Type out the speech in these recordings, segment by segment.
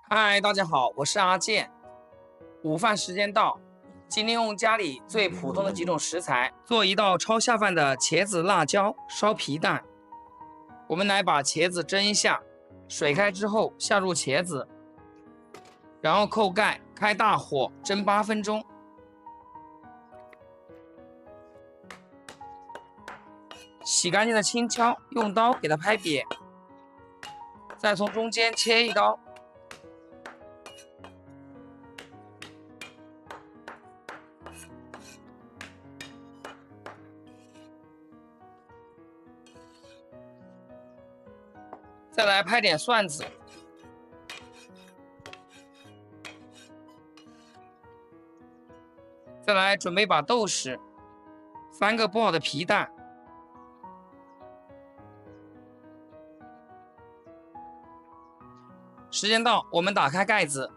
嗨，大家好，我是阿健。午饭时间到，今天用家里最普通的几种食材做一道超下饭的茄子辣椒烧皮蛋。我们来把茄子蒸一下，水开之后下入茄子，然后扣盖，开大火蒸8分钟。洗干净的青椒，用刀给它拍扁，再从中间切一刀。再来拍点蒜子，再来准备把豆豉，3个剥好的皮蛋，时间到，我们打开盖子，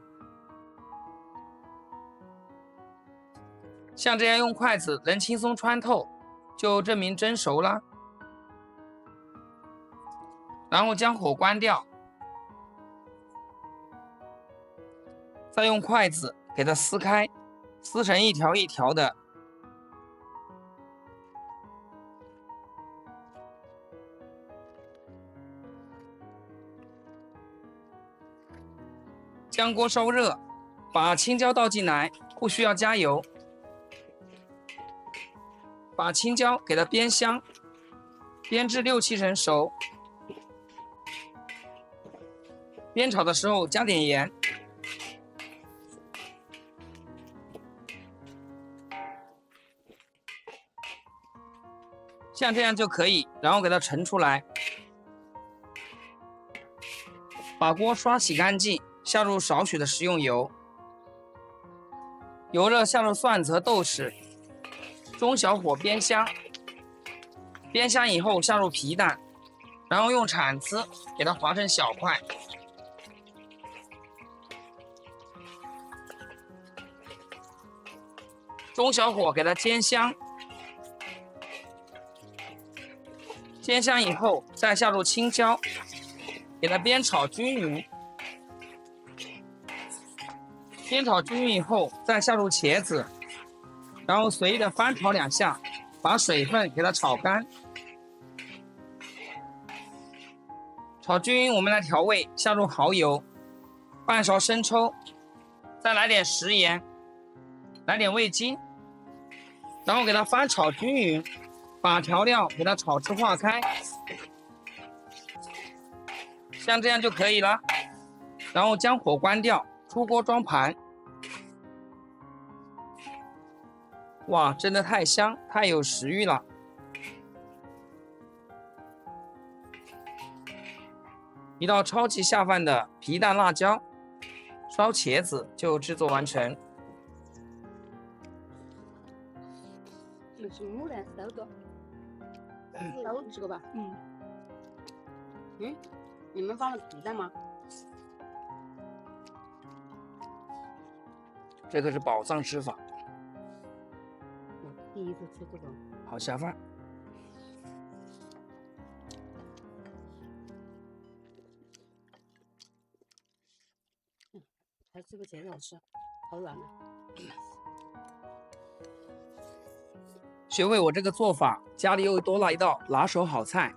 像这样用筷子能轻松穿透，就证明蒸熟了。然后将火关掉，再用筷子给它撕开，撕成一条一条的。将锅烧热，把青椒倒进来，不需要加油。把青椒给它煸香，煸至6-7成熟。煸炒的时候加点盐，像这样就可以，然后给它盛出来。把锅刷洗干净，下入少许的食用油，油热下入蒜子和豆豉，中小火煸香。煸香以后下入皮蛋，然后用铲子给它划成小块。中小火给它煎香，煎香以后再下入青椒，给它煸炒均匀。煸炒均匀以后再下入茄子，然后随意的翻炒2下，把水分给它炒干。炒均匀，我们来调味，下入蚝油，半勺生抽，再来点食盐，来点味精，然后给它翻炒均匀，把调料给它炒至化开，像这样就可以了。然后将火关掉，出锅装盘。哇，真的太香，太有食欲了。一道超级下饭的皮蛋辣椒烧茄子就制作完成。什么蓝色的？都这个吧。你们放了皮蛋吗？这可是宝藏吃法，我第一次吃这个。好下饭。还这个茄子好吃，好软啊。学会我这个做法，家里又多了一道拿手好菜。